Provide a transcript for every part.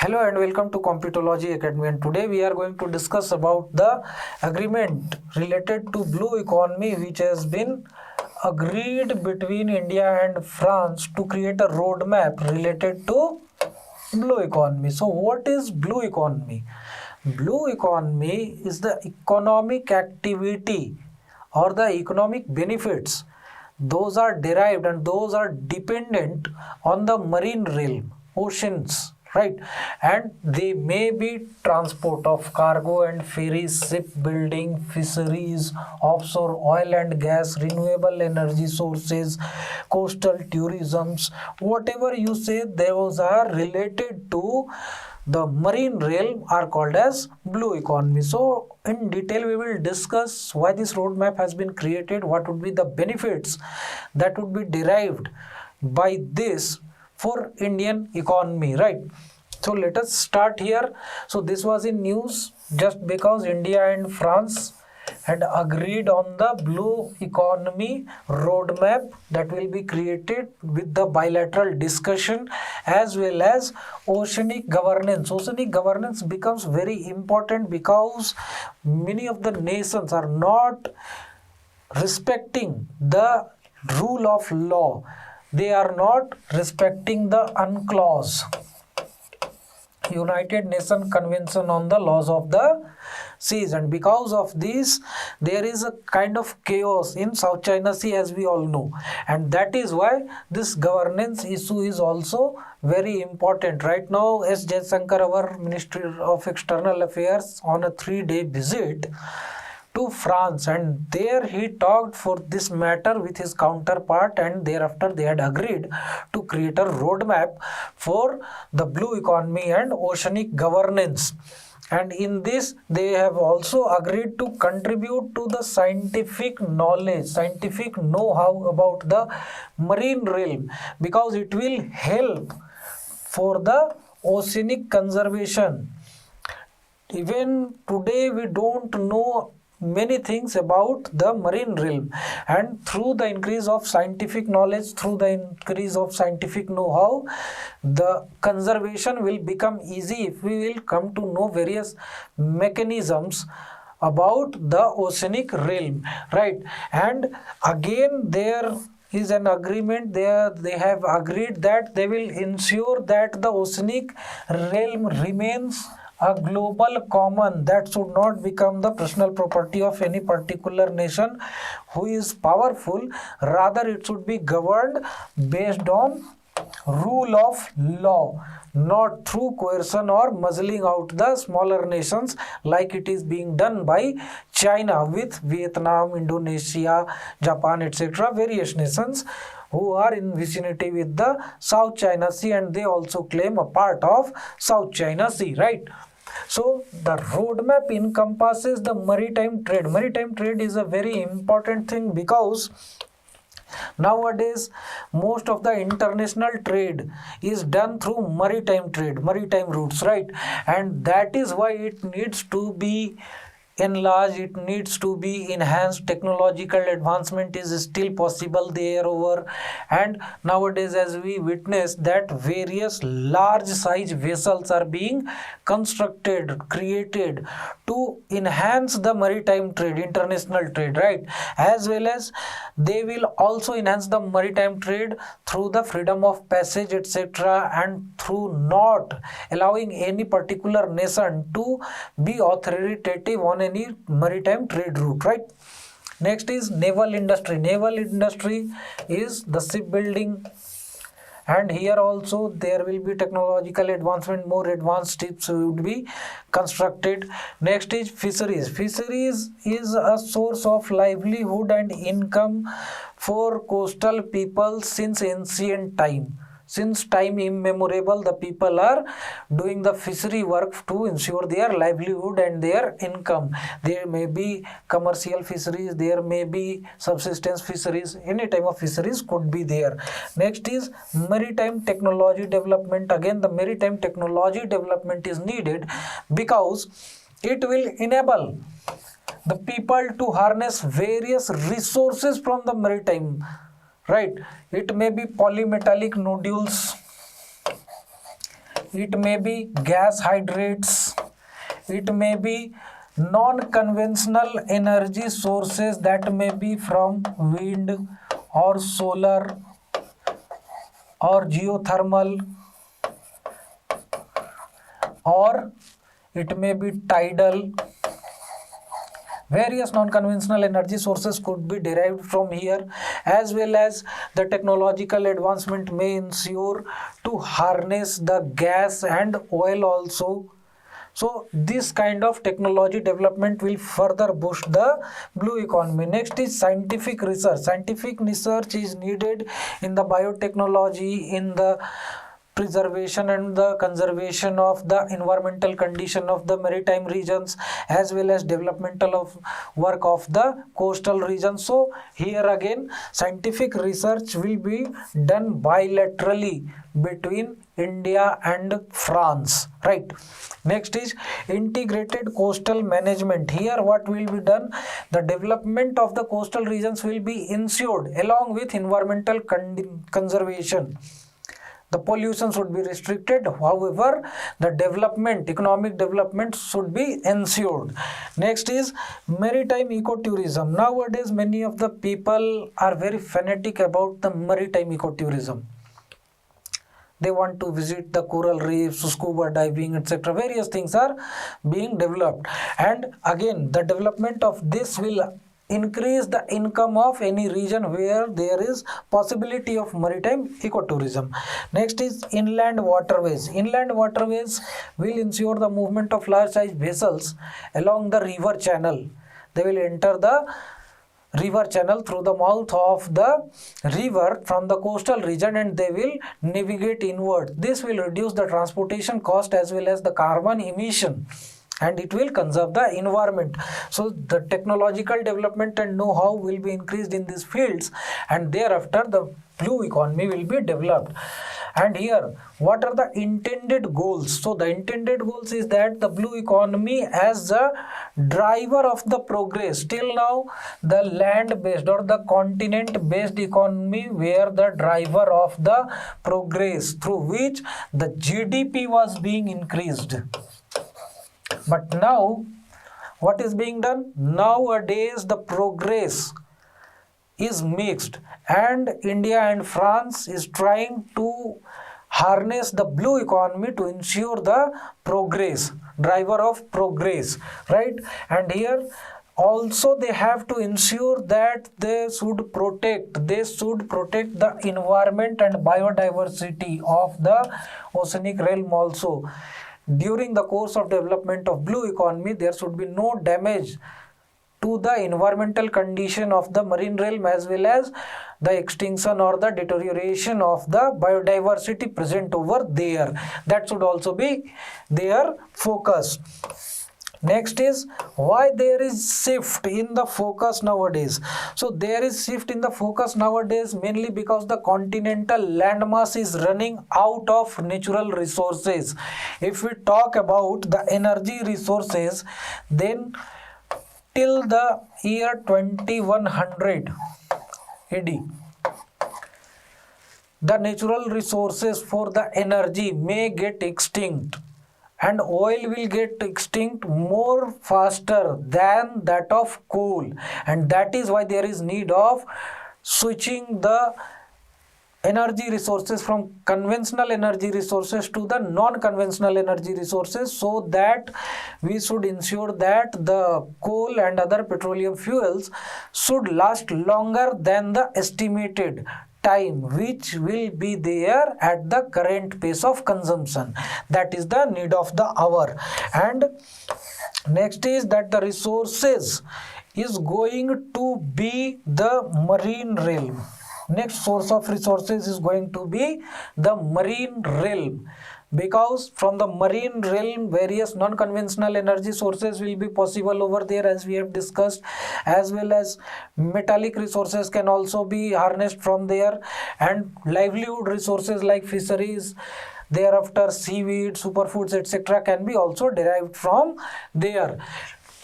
Hello and welcome to Computology Academy, and today we are going to discuss about the agreement related to blue economy which has been agreed between India and France to create a roadmap related to blue economy. So what is blue economy? Blue economy is the economic activity or the economic benefits. Those are derived and those are dependent on the marine realm, oceans, right? And they may be transport of cargo and ferries, shipbuilding, fisheries, offshore oil and gas, renewable energy sources, coastal tourisms, whatever you say, those are related to the marine realm are called as blue economy. So in detail we will discuss why this roadmap has been created, what would be the benefits that would be derived by this for Indian economy, right? So let us start here. So this was in news just because India and France had agreed on the blue economy roadmap that will be created with the bilateral discussion as well as oceanic governance. Oceanic governance becomes very important because many of the nations are not respecting the rule of law. They are not respecting the UNCLOS, United Nations Convention on the Laws of the Seas, and because of this there is a kind of chaos in South China Sea, as we all know, and that is why this governance issue is also very important. Right now S. Jaishankar, our Minister of External Affairs, on a 3-day visit to France, and there he talked for this matter with his counterpart, and thereafter they had agreed to create a roadmap for the blue economy and oceanic governance. And in this they have also agreed to contribute to the scientific knowledge, scientific know-how about the marine realm, because it will help for the oceanic conservation. Even today we don't know many things about the marine realm, and through the increase of scientific knowledge, through the increase of scientific know-how, the conservation will become easy if we will come to know various mechanisms about the oceanic realm, right? And again there is an agreement there. They have agreed that they will ensure that the oceanic realm remains a global common that should not become the personal property of any particular nation who is powerful. Rather, it should be governed based on rule of law, not through coercion or muzzling out the smaller nations like it is being done by China with Vietnam, Indonesia, Japan, etc. various nations who are in vicinity with the South China Sea, and they also claim a part of South China Sea, right? So the roadmap encompasses the maritime trade. Maritime trade is a very important thing because nowadays most of the international trade is done through maritime trade, maritime routes, right? And that is why it needs to be enlarged, it needs to be enhanced. Technological advancement is still possible there over, and nowadays as we witness that various large size vessels are being constructed, created to enhance the maritime trade, international trade, right? As well as they will also enhance the maritime trade through the freedom of passage, etc., and through not allowing any particular nation to be authoritative on any maritime trade route, right? Next is naval industry. Naval industry is the shipbuilding, and here also there will be technological advancement, more advanced ships would be constructed. Next is fisheries. Fisheries is a source of livelihood and income for coastal people since ancient time. Since time immemorial, the people are doing the fishery work to ensure their livelihood and their income. There may be commercial fisheries, there may be subsistence fisheries, any type of fisheries could be there. Next is maritime technology development. Again, the maritime technology development is needed because it will enable the people to harness various resources from the maritime, right? It may be polymetallic nodules, it may be gas hydrates, it may be non-conventional energy sources, that may be from wind or solar or geothermal, or it may be tidal. Various non-conventional energy sources could be derived from here, as well as the technological advancement may ensure to harness the gas and oil also. So this kind of technology development will further boost the blue economy. Next is scientific research. Scientific research is needed in the biotechnology, in the preservation and the conservation of the environmental condition of the maritime regions, as well as developmental of work of the coastal regions. So here again scientific research will be done bilaterally between India and France, right? Next is integrated coastal management. Here what will be done, the development of the coastal regions will be ensured along with environmental conservation. The pollution should be restricted, however the development, economic development should be ensured. Next is maritime ecotourism. Nowadays many of the people are very fanatic about the maritime ecotourism. They want to visit the coral reefs, scuba diving, etc. Various things are being developed, and again the development of this will increase the income of any region where there is possibility of maritime ecotourism. Next is inland waterways. Inland waterways will ensure the movement of large size vessels along the river channel. They will enter the river channel through the mouth of the river from the coastal region, and they will navigate inward. This will reduce the transportation cost as well as the carbon emission, and it will conserve the environment. So the technological development and know-how will be increased in these fields, and thereafter the blue economy will be developed. And here what are the intended goals? So the intended goals is that the blue economy as a driver of the progress. Till now the land based or the continent based economy were the driver of the progress, through which the GDP was being increased. But now what is being done? Nowadays the progress is mixed, and India and France is trying to harness the blue economy to ensure the progress, driver of progress, right? And here also they have to ensure that they should protect the environment and biodiversity of the oceanic realm also. During the course of development of blue economy, there should be no damage to the environmental condition of the marine realm, as well as the extinction or the deterioration of the biodiversity present over there. That should also be their focus. Next is why there is shift in the focus nowadays. So there is shift in the focus nowadays mainly because the continental landmass is running out of natural resources. If we talk about the energy resources, then till the year 2100 AD, the natural resources for the energy may get extinct, and oil will get extinct more faster than that of coal, and that is why there is need of switching the energy resources from conventional energy resources to the non-conventional energy resources, so that we should ensure that the coal and other petroleum fuels should last longer than the estimated time which will be there at the current pace of consumption. That is the need of the hour. And next is that the resources is going to be the marine realm. Next source of resources is going to be the marine realm, because from the marine realm various non-conventional energy sources will be possible over there, as we have discussed, as well as metallic resources can also be harnessed from there, and livelihood resources like fisheries, thereafter seaweed, superfoods, etc. can be also derived from there.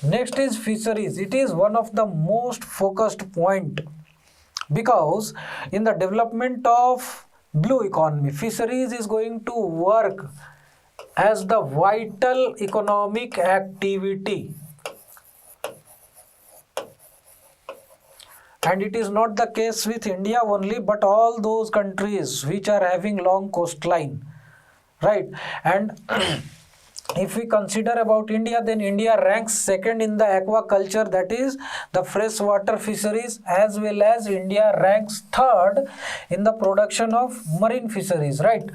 Next is fisheries. It is one of the most focused point, because in the development of blue economy, fisheries is going to work as the vital economic activity. And it is not the case with India only, but all those countries which are having long coastline, right? And if we consider about India, then India ranks second in the aquaculture, that is the freshwater fisheries, as well as India ranks third in the production of marine fisheries, right?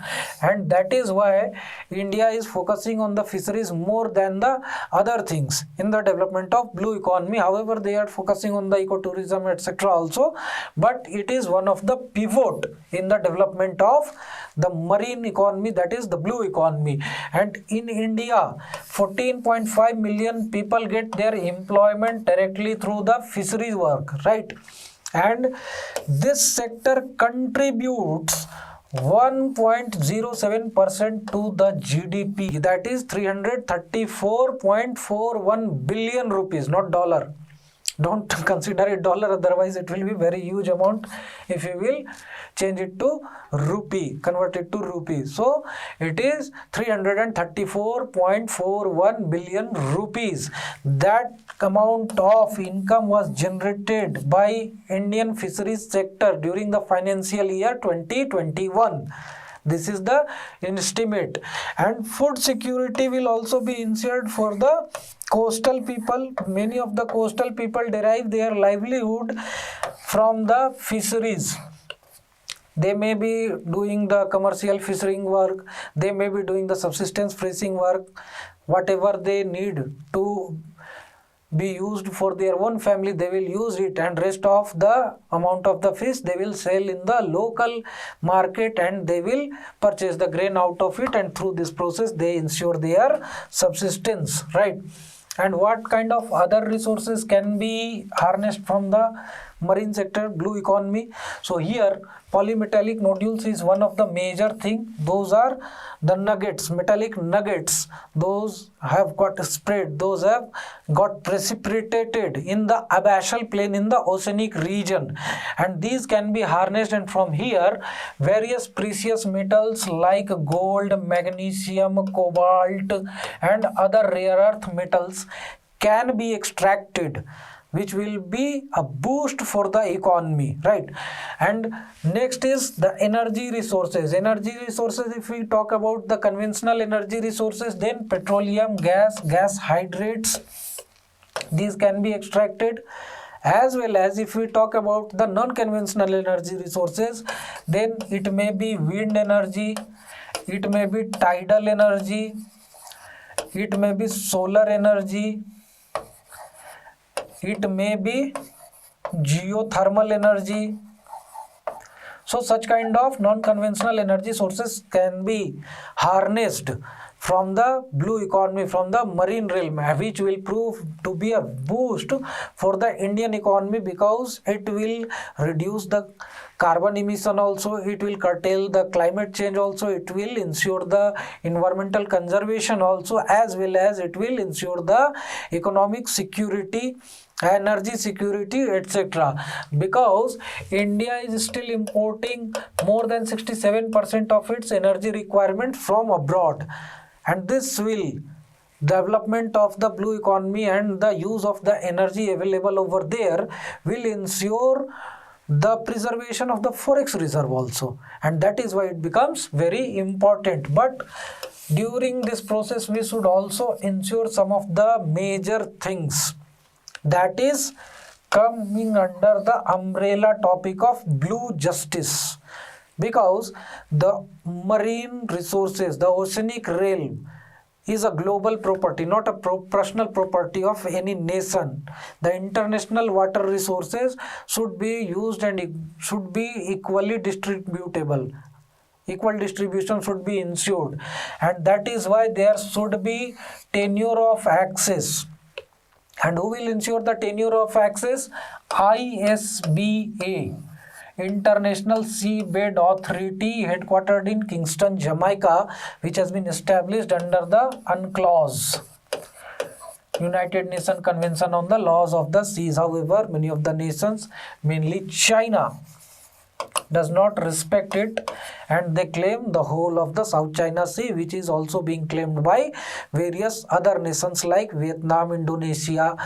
And that is why India is focusing on the fisheries more than the other things in the development of blue economy. However, they are focusing on the ecotourism, etc. also, but it is one of the pivot in the development of the marine economy, that is the blue economy. And in India, 14.5 million people get their employment directly through the fisheries work, right? And this sector contributes 1.07% to the GDP, that is 334.41 billion rupees, not dollar. Don't consider it dollar, otherwise it will be very huge amount if you will change it to rupee, convert it to rupee. So it is 334.41 billion rupees. That amount of income was generated by Indian fisheries sector during the financial year 2021. This is the estimate. And food security will also be ensured for the coastal people. Many of the coastal people derive their livelihood from the fisheries. They may be doing the commercial fishing work, they may be doing the subsistence fishing work, whatever they need to be used for their own family, they will use it, and rest of the amount of the fish they will sell in the local market, and they will purchase the grain out of it, and through this process they ensure their subsistence, right? And what kind of other resources can be harnessed from the marine sector, blue economy? So here polymetallic nodules is one of the major thing. Those are the nuggets, metallic nuggets. Those have got spread, those have got precipitated in the abyssal plain in the oceanic region, and these can be harnessed, and from here various precious metals like gold, magnesium, cobalt and other rare earth metals can be extracted, which will be a boost for the economy, right? And next is the energy resources. Energy resources, if we talk about the conventional energy resources, then petroleum, gas hydrates, these can be extracted. As well as if we talk about the non-conventional energy resources, then it may be wind energy, it may be tidal energy, it may be solar energy, it may be geothermal energy. So such kind of non-conventional energy sources can be harnessed from the blue economy, from the marine realm, which will prove to be a boost for the Indian economy, because it will reduce the carbon emission also, it will curtail the climate change also, it will ensure the environmental conservation also, as well as it will ensure the economic security, energy security, etc. Because India is still importing more than 67% of its energy requirement from abroad, and this will development of the blue economy and the use of the energy available over there will ensure the preservation of the forex reserve also, and that is why it becomes very important. But during this process we should also ensure some of the major things that is coming under the umbrella topic of blue justice, because the marine resources, the oceanic realm is a global property, not a personal property of any nation. The international water resources should be used and should be equally distributable. Equal distribution should be ensured, and that is why there should be tenure of access. And who will ensure the tenure of access? ISBA, International Seabed Authority, headquartered in Kingston, Jamaica, which has been established under the UNCLOS, United Nations Convention on the Laws of the Seas. However, many of the nations, mainly China, does not respect it, and they claim the whole of the South China Sea, which is also being claimed by various other nations like Vietnam, Indonesia,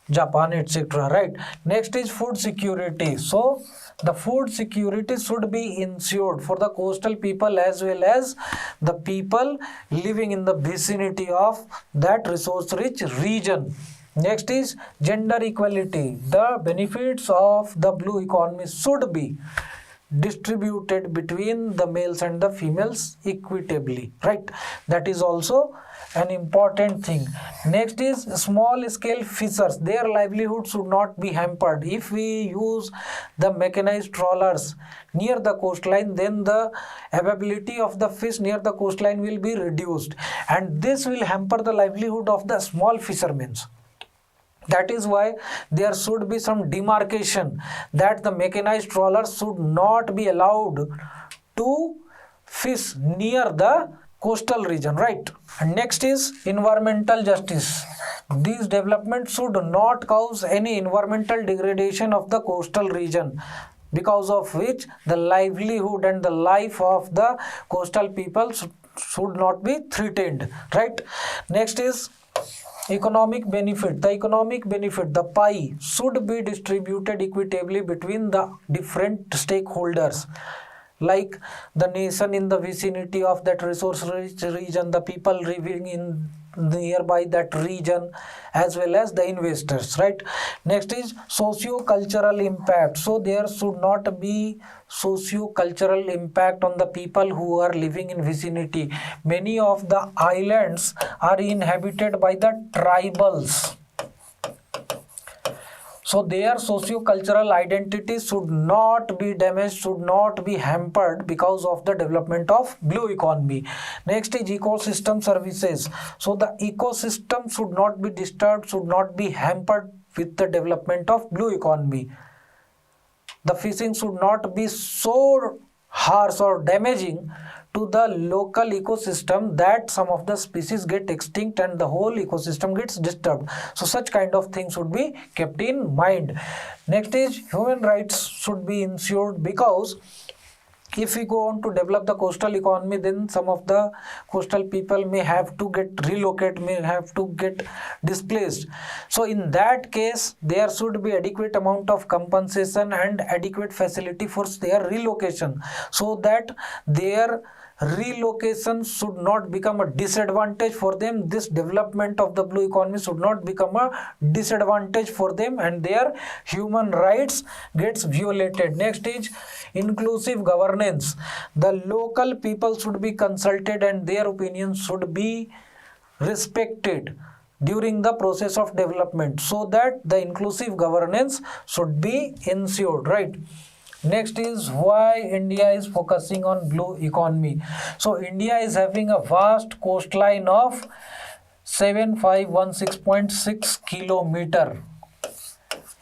Japan, etc. Right. Next is food security. So the food security should be ensured for the coastal people as well as the people living in the vicinity of that resource rich region. Next is gender equality. The benefits of the blue economy should be distributed between the males and the females equitably, right? That is also an important thing. Next is small scale fishers. Their livelihood should not be hampered. If we use the mechanized trawlers near the coastline, then the availability of the fish near the coastline will be reduced, and this will hamper the livelihood of the small fishermen. That is why there should be some demarcation that the mechanized trawlers should not be allowed to fish near the coastal region, right? And next is environmental justice. These developments should not cause any environmental degradation of the coastal region, because of which the livelihood and the life of the coastal people should not be threatened, right? Next is economic benefit. The economic benefit, the pie, should be distributed equitably between the different stakeholders, like the nation in the vicinity of that resource rich region, the people living in nearby that region, as well as the investors, right? Next is socio-cultural impact. So there should not be socio-cultural impact on the people who are living in vicinity. Many of the islands are inhabited by the tribals, so their socio-cultural identity should not be damaged, should not be hampered because of the development of blue economy. Next is ecosystem services. So the ecosystem should not be disturbed, should not be hampered with the development of blue economy. The fishing should not be so harsh or damaging to the local ecosystem that some of the species get extinct and the whole ecosystem gets disturbed. So such kind of things should be kept in mind. Next is human rights should be ensured, because if we go on to develop the coastal economy, then some of the coastal people may have to get relocated, may have to get displaced. So in that case, there should be adequate amount of compensation and adequate facility for their relocation, so that their relocation should not become a disadvantage for them. This development of the blue economy should not become a disadvantage for them and their human rights gets violated. Next is inclusive governance. The local people should be consulted and their opinions should be respected during the process of development, so that the inclusive governance should be ensured, right? Next is why India is focusing on blue economy. So India is having a vast coastline of 7516.6 kilometer.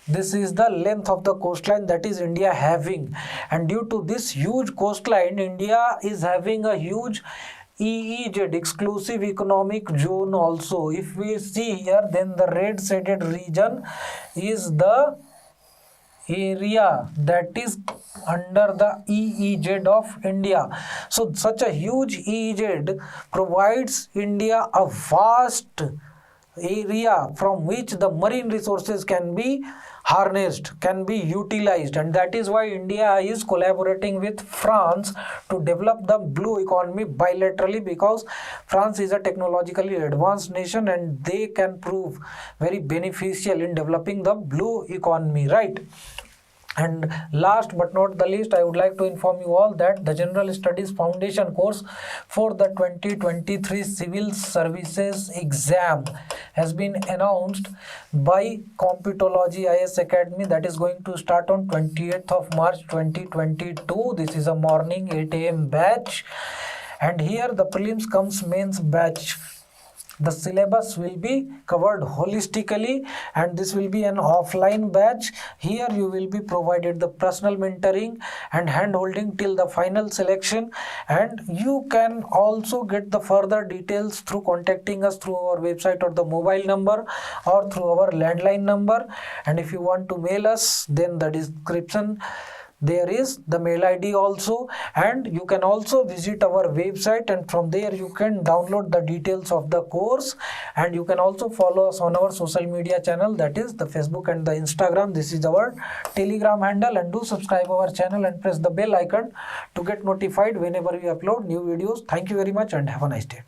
This is the length of the coastline that is India having, and due to this huge coastline, India is having a huge EEZ, exclusive economic zone also. If we see here, then the red shaded region is the area that is under the EEZ of India. So such a huge EEZ provides India a vast area from which the marine resources can be harnessed, can be utilized, and that is why India is collaborating with France to develop the blue economy bilaterally, because France is a technologically advanced nation and they can prove very beneficial in developing the blue economy, right? And last but not the least, I would like to inform you all that the General Studies Foundation course for the 2023 Civil Services exam has been announced by Computology IS Academy. That is going to start on 28th of March 2022. This is a morning 8 AM batch, and here the prelims comes mains batch. The syllabus will be covered holistically, and this will be an offline batch. Here you will be provided the personal mentoring and hand holding till the final selection, and you can also get the further details through contacting us through our website or the mobile number or through our landline number. And if you want to mail us, then the description there is the mail ID also, and you can also visit our website, and from there you can download the details of the course. And you can also follow us on our social media channel, that is the Facebook and the Instagram. This is our Telegram handle, and do subscribe our channel and press the bell icon to get notified whenever we upload new videos. Thank you very much and have a nice day.